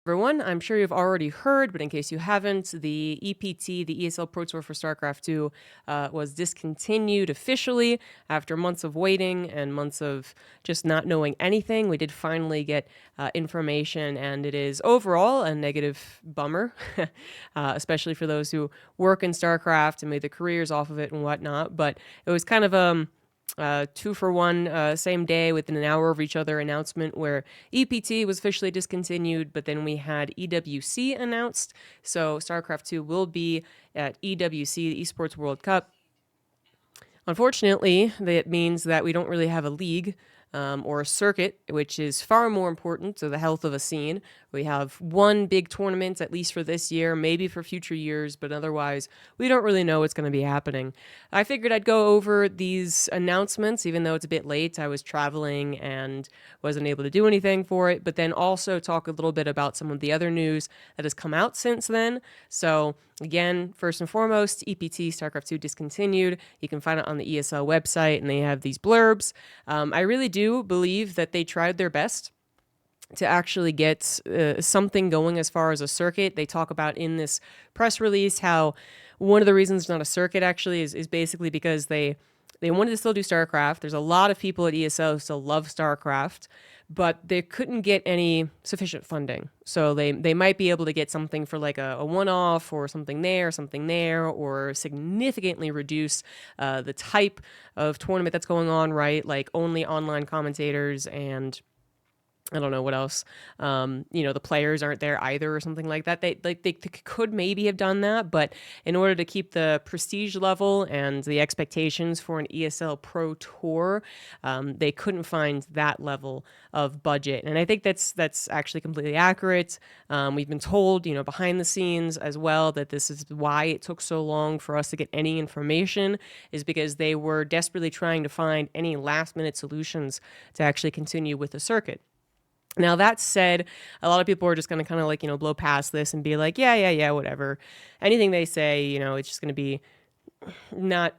Everyone, I'm sure you've already heard, but in case you haven't, the EPT, the ESL Pro Tour for StarCraft 2, was discontinued officially after months of waiting and months of just not knowing anything. We did finally get information, and it is overall a negative bummer, especially for those who work in StarCraft and made their careers off of it and whatnot. But it was kind of two for one, same day within an hour of each other announcement where EPT was officially discontinued, but then we had EWC announced. So StarCraft 2 will be at EWC, the Esports World Cup. Unfortunately, that means that we don't really have a league or a circuit, which is far more important to the health of a scene. We have one big tournament, at least for this year, maybe for future years, but otherwise, we don't really know what's going to be happening. I figured I'd go over these announcements, even though it's a bit late. I was traveling and wasn't able to do anything for it, but then also talk a little bit about some of the other news that has come out since then. So again, first and foremost, EPT StarCraft 2 discontinued. You can find it on the ESL website, and they have these blurbs. I really do believe that they tried their best to actually get something going as far as a circuit. They talk about in this press release how one of the reasons it's not a circuit actually is basically because they wanted to still do StarCraft. There's a lot of people at ESL who still love StarCraft, but they couldn't get any sufficient funding. So they might be able to get something for like a one-off or something there, or significantly reduce the type of tournament that's going on, right? Like only online commentators and I don't know what else. The players aren't there either or something like that. They could maybe have done that, but in order to keep the prestige level and the expectations for an ESL Pro Tour, they couldn't find that level of budget. And I think that's actually completely accurate. We've been told, behind the scenes as well, that this is why it took so long for us to get any information, is because they were desperately trying to find any last minute solutions to actually continue with the circuit. Now, that said, a lot of people are just going to kind of blow past this and be like, yeah, whatever. Anything they say, it's just going to be not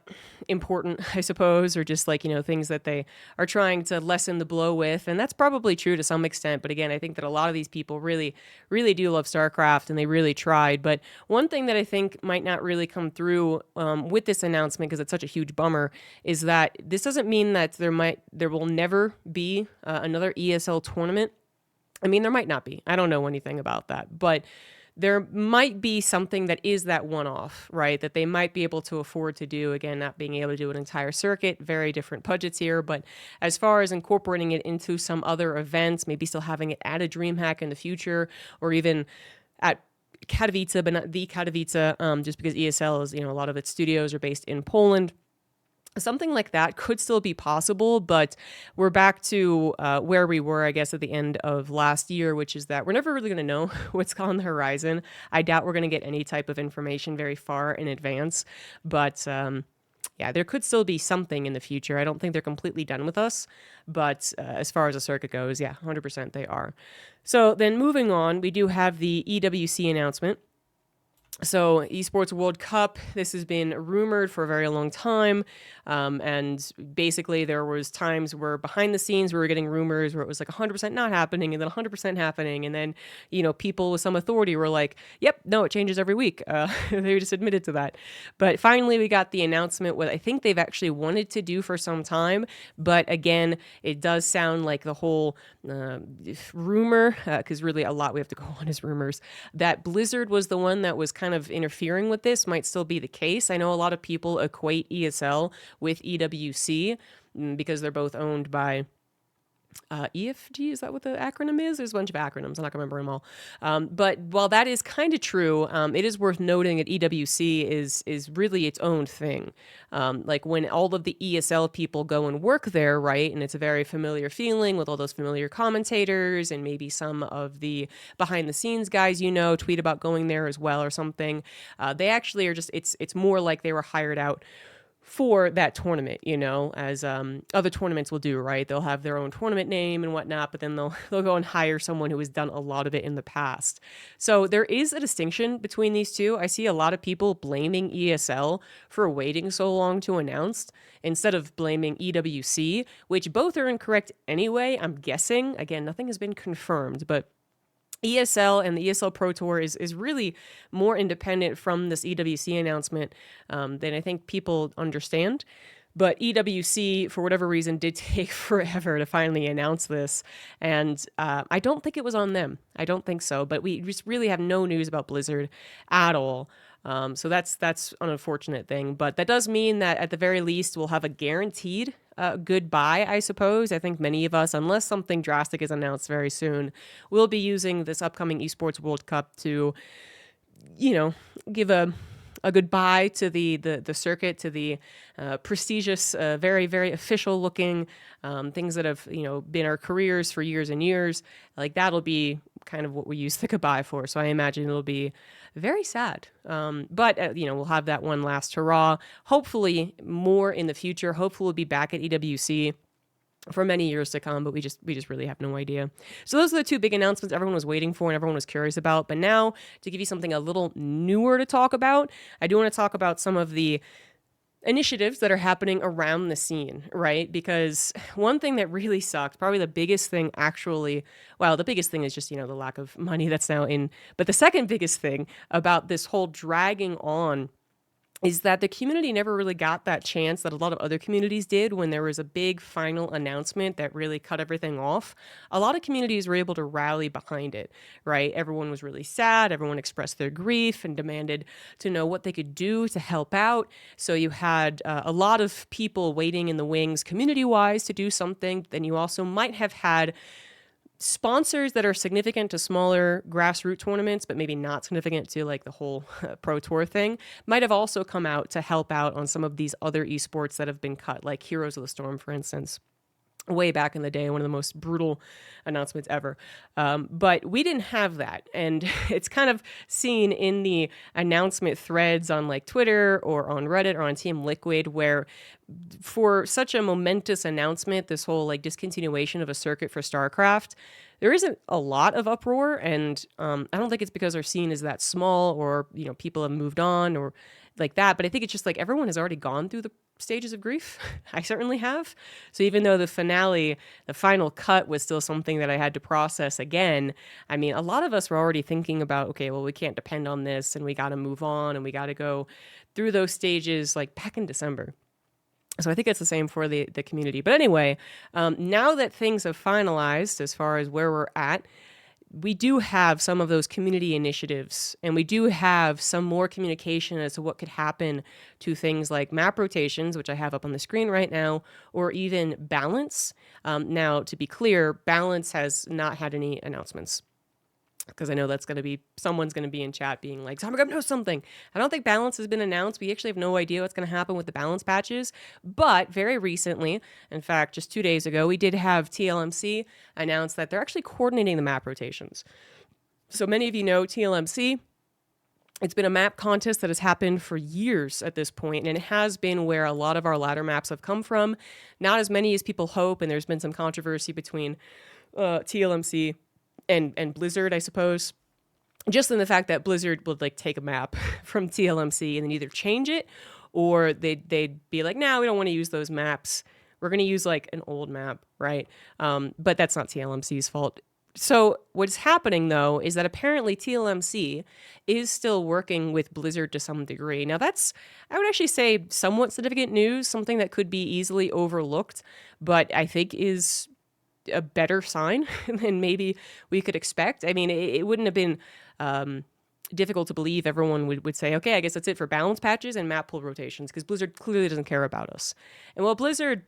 important, I suppose, or just things that they are trying to lessen the blow with. And that's probably true to some extent. But again, I think that a lot of these people really, really do love StarCraft and they really tried. But one thing that I think might not really come through with this announcement, because it's such a huge bummer, is that this doesn't mean that there will never be another ESL tournament. I mean, there might not be. I don't know anything about that. But there might be something that is that one-off, right? That they might be able to afford to do. Again, not being able to do an entire circuit, very different budgets here. But as far as incorporating it into some other events, maybe still having it at a DreamHack in the future, or even at Katowice, but not the Katowice, just because ESL is, a lot of its studios are based in Poland. Something like that could still be possible, but we're back to where we were, I guess, at the end of last year, which is that we're never really going to know what's on the horizon. I doubt we're going to get any type of information very far in advance, but yeah, there could still be something in the future. I don't think they're completely done with us, but as far as the circuit goes, yeah, 100% they are. So then moving on, we do have the EWC announcement. So Esports World Cup, this has been rumored for a very long time, and basically there was times where behind the scenes we were getting rumors where it was like 100% not happening and then 100% happening, and then people with some authority were like, yep, no, it changes every week. They just admitted to that. But finally we got the announcement, what I think they've actually wanted to do for some time, but again, it does sound like the whole rumor, because really a lot we have to go on is rumors, that Blizzard was the one that was kind of interfering with this might still be the case. I know a lot of people equate ESL with EWC because they're both owned by EFG, is that what the acronym is? There's a bunch of acronyms. I'm not going to remember them all. But while that is kind of true, it is worth noting that EWC is really its own thing. Like when all of the ESL people go and work there, right? And it's a very familiar feeling with all those familiar commentators and maybe some of the behind the scenes guys, tweet about going there as well or something. They actually are just, it's more like they were hired out for that tournament, as other tournaments will do, right? They'll have their own tournament name and whatnot, but then they'll go and hire someone who has done a lot of it in the past. So there is a distinction between these two. I see a lot of people blaming ESL for waiting so long to announce instead of blaming EWC, which both are incorrect anyway, I'm guessing. Again, nothing has been confirmed, but ESL and the ESL Pro Tour is really more independent from this EWC announcement than I think people understand. But EWC, for whatever reason, did take forever to finally announce this. And I don't think it was on them. I don't think so. But we just really have no news about Blizzard at all. So that's an unfortunate thing. But that does mean that at the very least, we'll have a guaranteed goodbye, I suppose. I think many of us, unless something drastic is announced very soon, will be using this upcoming Esports World Cup to, give a goodbye to the circuit, to the prestigious, very, very official looking things that have, been our careers for years and years. Like that'll be kind of what we use the goodbye for. So I imagine it'll be very sad. But we'll have that one last hurrah. Hopefully more in the future. Hopefully we'll be back at EWC for many years to come, but we just really have no idea. So those are the two big announcements everyone was waiting for and everyone was curious about. But now, to give you something a little newer to talk about, I do want to talk about some of the initiatives that are happening around the scene, right? Because one thing that really sucks, probably the biggest thing actually, well, the biggest thing is just, the lack of money that's now in, but the second biggest thing about this whole dragging on is that the community never really got that chance that a lot of other communities did when there was a big final announcement that really cut everything off. A lot of communities were able to rally behind it, right? Everyone was really sad. Everyone expressed their grief and demanded to know what they could do to help out. So you had a lot of people waiting in the wings community-wise to do something. Then you also might have had sponsors that are significant to smaller grassroots tournaments, but maybe not significant to like the whole pro tour thing, might have also come out to help out on some of these other esports that have been cut, like Heroes of the Storm, for instance. Way back in the day, one of the most brutal announcements ever. But we didn't have that. And it's kind of seen in the announcement threads on like Twitter or on Reddit or on Team Liquid, where for such a momentous announcement, this whole like discontinuation of a circuit for StarCraft, there isn't a lot of uproar. And I don't think it's because our scene is that small or, people have moved on or like that. But I think it's just like everyone has already gone through the stages of grief. I certainly have. So even though the finale, the final cut was still something that I had to process again, I mean, a lot of us were already thinking about, okay, well, we can't depend on this and we got to move on and we got to go through those stages like back in December. So I think it's the same for the community. But anyway, now that things have finalized as far as where we're at, we do have some of those community initiatives and we do have some more communication as to what could happen to things like map rotations, which I have up on the screen right now, or even balance. Now, to be clear, balance has not had any announcements, because I know that's going to be, someone's going to be in chat being like, ZombieGrub knows something. I don't think balance has been announced. We actually have no idea what's going to happen with the balance patches. But very recently, in fact, just 2 days ago, we did have TLMC announce that they're actually coordinating the map rotations. So many of you know TLMC. It's been a map contest that has happened for years at this point, and it has been where a lot of our ladder maps have come from. Not as many as people hope, and there's been some controversy between TLMC and Blizzard, I suppose, just in the fact that Blizzard would like take a map from TLMC and then either change it or they'd be like, no, we don't want to use those maps. We're going to use like an old map, right? But that's not TLMC's fault. So what's happening, though, is that apparently TLMC is still working with Blizzard to some degree. Now, that's, I would actually say, somewhat significant news, something that could be easily overlooked, but I think is a better sign than maybe we could expect. I mean, it wouldn't have been difficult to believe everyone would say, okay, I guess that's it for balance patches and map pool rotations, because Blizzard clearly doesn't care about us. And while Blizzard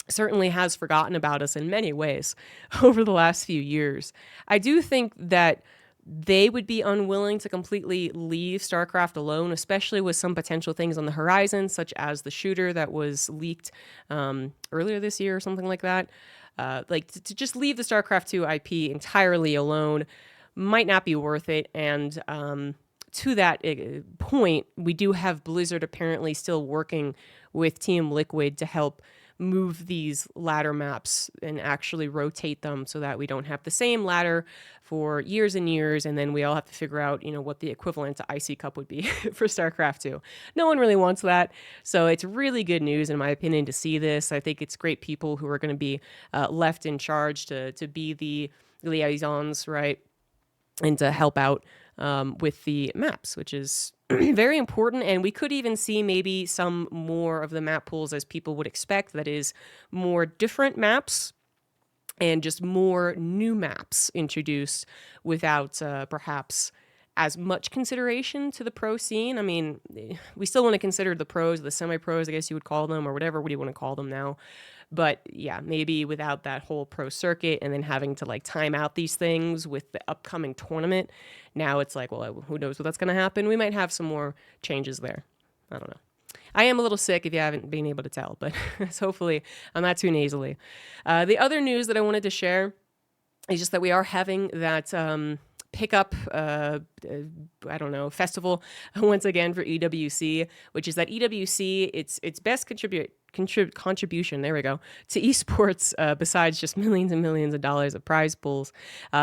certainly has forgotten about us in many ways over the last few years, I do think that they would be unwilling to completely leave StarCraft alone, especially with some potential things on the horizon, such as the shooter that was leaked earlier this year or something like that. Like to just leave the StarCraft 2 IP entirely alone might not be worth it. And to that point, we do have Blizzard apparently still working with Team Liquid to help move these ladder maps and actually rotate them so that we don't have the same ladder for years and years, and then we all have to figure out, what the equivalent to IC Cup would be for StarCraft 2. No one really wants that, so it's really good news, in my opinion, to see this. I think it's great people who are going to be left in charge to be the liaisons, right? and to help out with the maps, which is very important. And we could even see maybe some more of the map pools as people would expect. That is, more different maps and just more new maps introduced without perhaps as much consideration to the pro scene. I mean, we still want to consider the pros, the semi-pros, I guess you would call them, or whatever. What do you want to call them now? But yeah, maybe without that whole pro circuit and then having to like time out these things with the upcoming tournament. Now it's like, well, who knows what's going to happen? We might have some more changes there. I don't know. I am a little sick if you haven't been able to tell, but hopefully I'm not too nasally. The other news that I wanted to share is just that we are having that pickup, I don't know, festival once again for EWC, which is that EWC, its best contribution, there we go, to esports, besides just millions and millions of dollars of prize pools,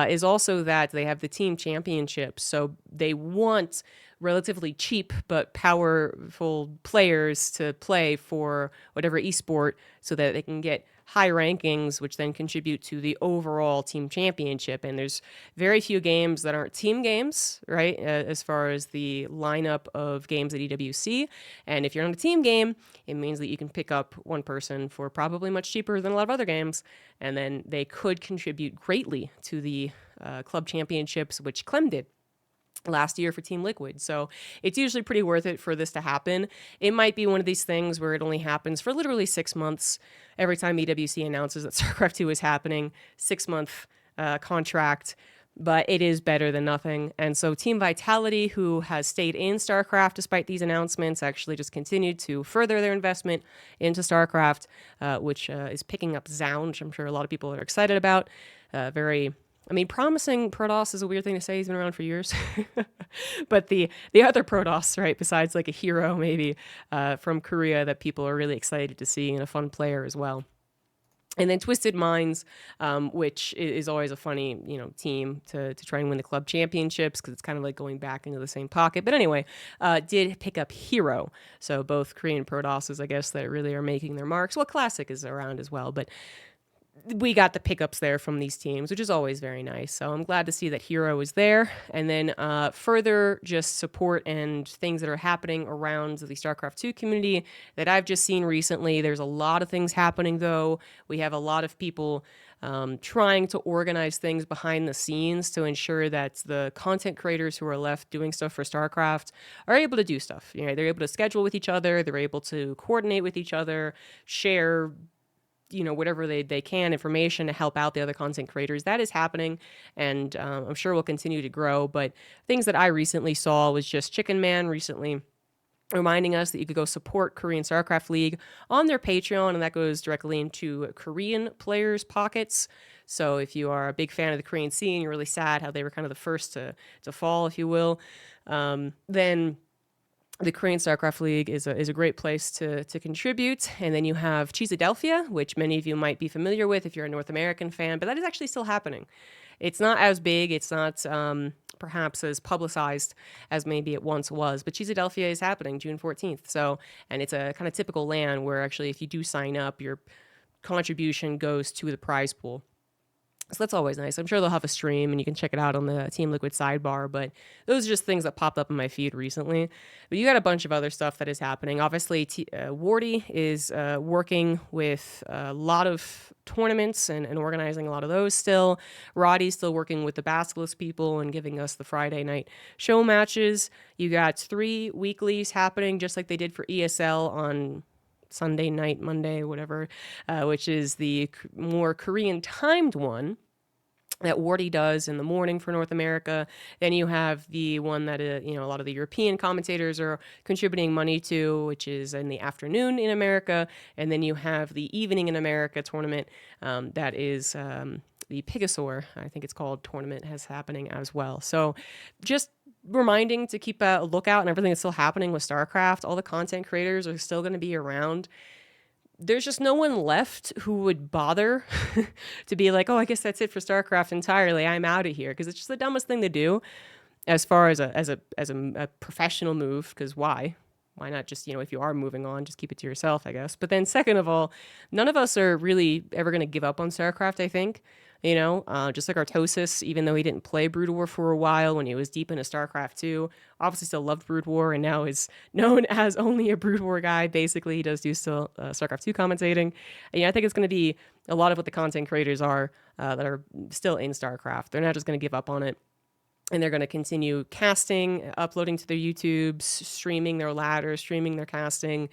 is also that they have the team championships. So they want relatively cheap but powerful players to play for whatever esport so that they can get high rankings, which then contribute to the overall team championship. And there's very few games that aren't team games, right? As far as the lineup of games at EWC. And if you're on a team game, it means that you can pick up one person for probably much cheaper than a lot of other games. And then they could contribute greatly to the club championships, which Clem did last year for Team Liquid. So it's usually pretty worth it for this to happen. It might be one of these things where it only happens for literally 6 months. Every time EWC announces that StarCraft 2 is happening, 6-month contract, but it is better than nothing. And so Team Vitality, who has stayed in StarCraft despite these announcements, actually just continued to further their investment into StarCraft, which is picking up Zound, which I'm sure a lot of people are excited about. Promising Protoss is a weird thing to say. He's been around for years. But the other Protoss, right, besides like a hero maybe from Korea that people are really excited to see, and a fun player as well. And then Twisted Minds, which is always a funny, team to try and win the club championships, because it's kind of like going back into the same pocket. But anyway, did pick up Hero. So both Korean Protosses, I guess, that really are making their marks. Well, Classic is around as well, but we got the pickups there from these teams, which is always very nice. So I'm glad to see that Hero is there. And then further just support and things that are happening around the StarCraft 2 community that I've just seen recently. There's a lot of things happening, though. We have a lot of people trying to organize things behind the scenes to ensure that the content creators who are left doing stuff for StarCraft are able to do stuff. They're able to schedule with each other. They're able to coordinate with each other, share whatever they can, information to help out the other content creators. That is happening, and I'm sure will continue to grow. But things that I recently saw was just Chicken Man recently reminding us that you could go support Korean StarCraft League on their Patreon, and that goes directly into Korean players' pockets. So if you are a big fan of the Korean scene, you're really sad how they were kind of the first to fall, if you will, then the Korean StarCraft League is a great place to contribute. And then you have Cheesadelphia, which many of you might be familiar with if you're a North American fan, but that is actually still happening. It's not as big, it's not perhaps as publicized as maybe it once was, but Cheesadelphia is happening June 14th. So, and it's a kind of typical LAN where actually if you do sign up, your contribution goes to the prize pool. So that's always nice. I'm sure they'll have a stream and you can check it out on the Team Liquid sidebar, but those are just things that popped up in my feed recently. But you got a bunch of other stuff that is happening. Obviously, Wardy is working with a lot of tournaments and organizing a lot of those still. Roddy's still working with the Basilisk people and giving us the Friday night show matches. You got 3 weeklies happening just like they did for ESL on Sunday night, Monday, whatever, which is the more Korean timed one that Wardy does in the morning for North America. Then you have the one that a lot of the European commentators are contributing money to, which is in the afternoon in America. And then you have the evening in America tournament that is the Pigasaur, I think it's called, tournament has happening as well. So just reminding to keep a lookout and everything that's still happening with StarCraft. All the content creators are still going to be around. There's just no one left who would bother to be like, oh, I guess that's it for StarCraft entirely. I'm out of here, because it's just the dumbest thing to do as far as a professional move. Because why? Why not just, if you are moving on, just keep it to yourself, I guess. But then second of all, none of us are really ever going to give up on StarCraft, I think. just like Artosis, even though he didn't play Brood War for a while when he was deep into StarCraft 2, obviously still loved Brood War and now is known as only a Brood War guy. Basically, he does do still StarCraft 2 commentating. And I think it's going to be a lot of what the content creators are that are still in StarCraft. They're not just going to give up on it. And they're going to continue casting, uploading to their YouTubes, streaming their ladders, streaming their casting,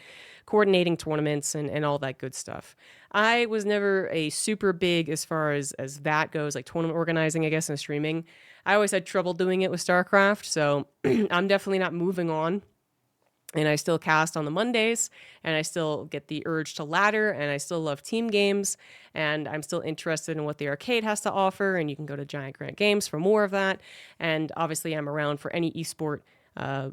coordinating tournaments, and all that good stuff. I was never a super big as far as that goes, like tournament organizing, I guess, and streaming. I always had trouble doing it with StarCraft, so I'm definitely not moving on. And I still cast on the Mondays, and I still get the urge to ladder, and I still love team games, and I'm still interested in what the arcade has to offer, and you can go to Giant Grant Games for more of that. And obviously, I'm around for any esport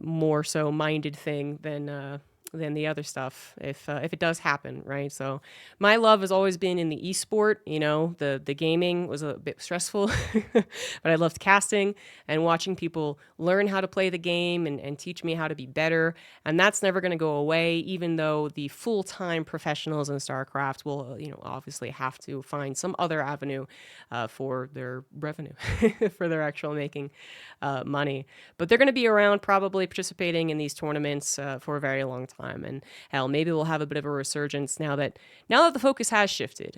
more so minded thing than the other stuff if it does happen, right? So my love has always been in the esport. The gaming was a bit stressful, but I loved casting and watching people learn how to play the game and teach me how to be better. And that's never going to go away, even though the full-time professionals in StarCraft will, obviously have to find some other avenue for their revenue, for their actual making money. But they're going to be around, probably participating in these tournaments for a very long time. And hell, maybe we'll have a bit of a resurgence now that the focus has shifted.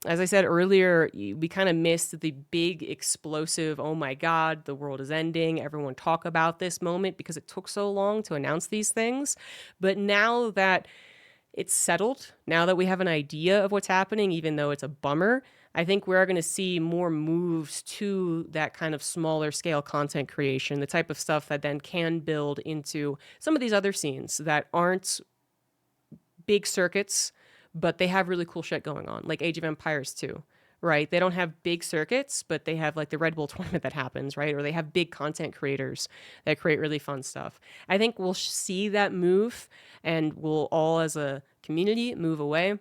As I said earlier, we kind of missed the big explosive, oh my God, the world is ending, everyone talk about this moment because it took so long to announce these things. But now that it's settled, now that we have an idea of what's happening, even though it's a bummer, I think we're going to see more moves to that kind of smaller scale content creation, the type of stuff that then can build into some of these other scenes that aren't big circuits, but they have really cool shit going on, like Age of Empires 2, right? They don't have big circuits, but they have like the Red Bull tournament that happens, right? Or they have big content creators that create really fun stuff. I think we'll see that move, and we'll all as a community move away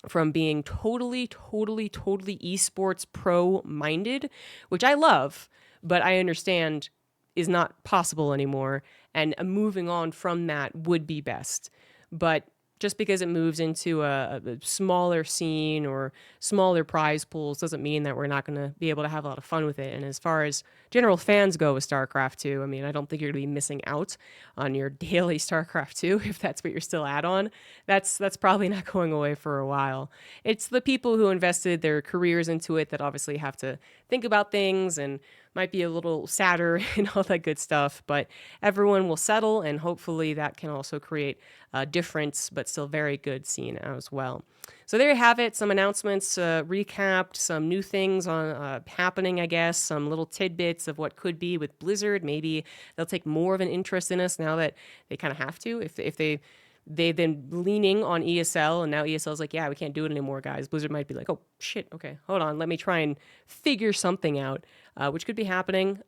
from being totally esports pro minded, which I love, but I understand is not possible anymore. And moving on from that would be best. But just because it moves into a smaller scene or smaller prize pools doesn't mean that we're not going to be able to have a lot of fun with it. And as far as general fans go with StarCraft 2, I mean, I don't think you're going to be missing out on your daily StarCraft 2 if that's what you're still at on. That's probably not going away for a while. It's the people who invested their careers into it that obviously have to think about things and might be a little sadder and all that good stuff, but everyone will settle, and hopefully that can also create a difference, but still very good scene as well. So there you have it, some announcements, recapped, some new things on happening, I guess, some little tidbits of what could be with Blizzard. Maybe they'll take more of an interest in us now that they kind of have to. If they've been leaning on ESL, and now ESL's like, yeah, we can't do it anymore, guys. Blizzard might be like, oh, shit, okay, hold on, let me try and figure something out, which could be happening.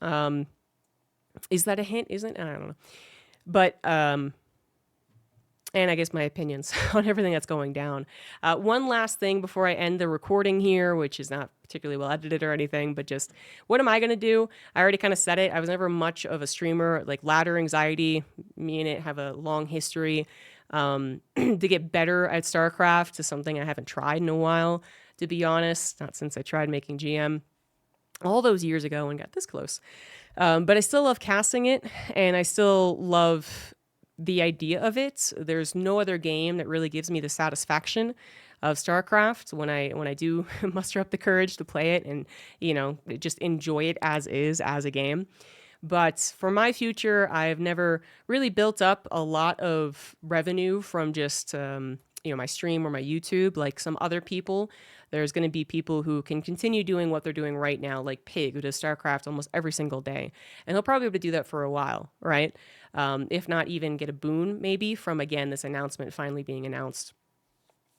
Is that a hint? Isn't? I don't know. But, and I guess my opinions on everything that's going down. One last thing before I end the recording here, which is not particularly well edited or anything, but just what am I going to do? I already kind of said it. I was never much of a streamer. Like ladder anxiety, me and it have a long history. To get better at StarCraft is something I haven't tried in a while, to be honest, not since I tried making GM all those years ago and got this close. But I still love casting it, and I still love the idea of it. There's no other game that really gives me the satisfaction of StarCraft when I do muster up the courage to play it and, just enjoy it as is, as a game. But for my future, I've never really built up a lot of revenue from just, my stream or my YouTube like some other people. There's going to be people who can continue doing what they're doing right now, like Pig, who does StarCraft almost every single day. And he'll probably be able to do that for a while, right? If not even get a boon, maybe, from, again, this announcement finally being announced.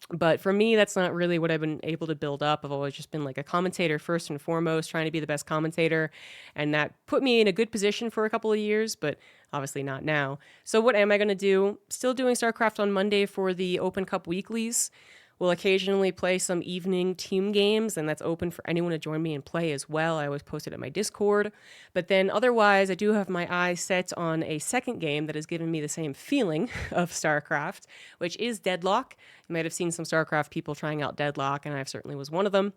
But for me, that's not really what I've been able to build up. I've always just been like a commentator first and foremost, trying to be the best commentator. And that put me in a good position for a couple of years, but obviously not now. So what am I going to do? Still doing StarCraft on Monday for the Open Cup weeklies. We'll occasionally play some evening team games, and that's open for anyone to join me and play as well. I always post it at my Discord. But then otherwise, I do have my eyes set on a second game that has given me the same feeling of StarCraft, which is Deadlock. You might have seen some StarCraft people trying out Deadlock, and I certainly was one of them.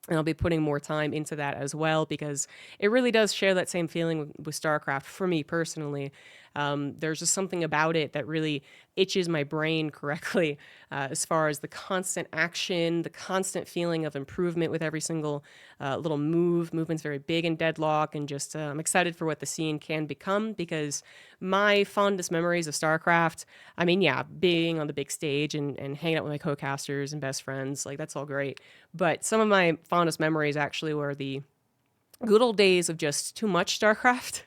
And I'll be putting more time into that as well because it really does share that same feeling with StarCraft for me personally. There's just something about it that really itches my brain correctly as far as the constant action, the constant feeling of improvement with every single little move. Movement's very big in Deadlock, and just I'm excited for what the scene can become because my fondest memories of StarCraft, I mean, yeah, being on the big stage and hanging out with my co-casters and best friends, like that's all great. But some of my fondest memories actually were the good old days of just too much StarCraft,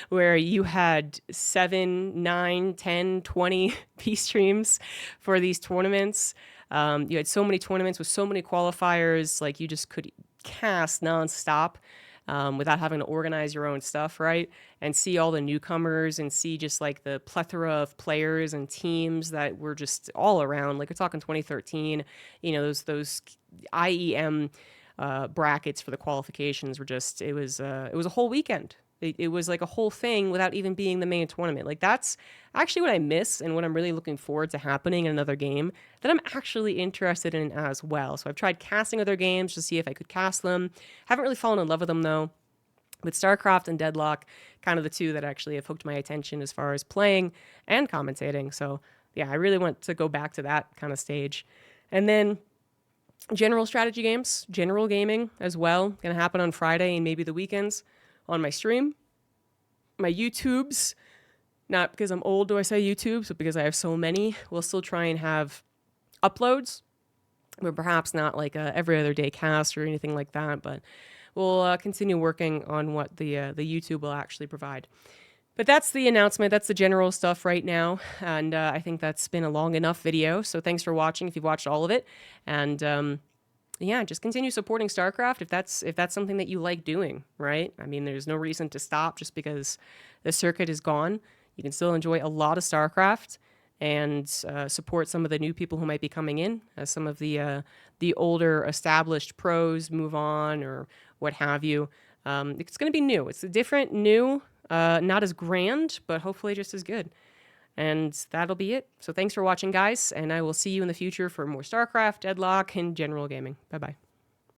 where you had 7, 9, 10, 20 peace streams for these tournaments. You had so many tournaments with so many qualifiers, like you just could cast nonstop without having to organize your own stuff, right? And see all the newcomers and see just like the plethora of players and teams that were just all around. Like we're talking 2013, you know, those IEM brackets for the qualifications were just it was a whole weekend. It was like a whole thing without even being the main tournament. Like that's actually what I miss and what I'm really looking forward to happening in another game that I'm actually interested in as well. So I've tried casting other games to see if I could cast them. Haven't really fallen in love with them though. With StarCraft and Deadlock, kind of the two that actually have hooked my attention as far as playing and commentating. So yeah, I really want to go back to that kind of stage. And then general strategy games, general gaming as well. Going to happen on Friday and maybe the weekends on my stream, my YouTubes. Not because I'm old do I say YouTubes, but because I have so many. We'll still try and have uploads, but perhaps not like a every other day cast or anything like that. But we'll continue working on what the YouTube will actually provide. But that's the announcement. That's the general stuff right now. And I think that's been a long enough video. So thanks for watching if you've watched all of it. And yeah, just continue supporting StarCraft if that's something that you like doing, right? I mean, there's no reason to stop just because the circuit is gone. You can still enjoy a lot of StarCraft and support some of the new people who might be coming in as some of the older established pros move on or what have you. It's going to be new. It's a different, new, not as grand, but hopefully just as good. And that'll be it. So thanks for watching, guys, and I will see you in the future for more StarCraft, Deadlock, and general gaming. Bye-bye.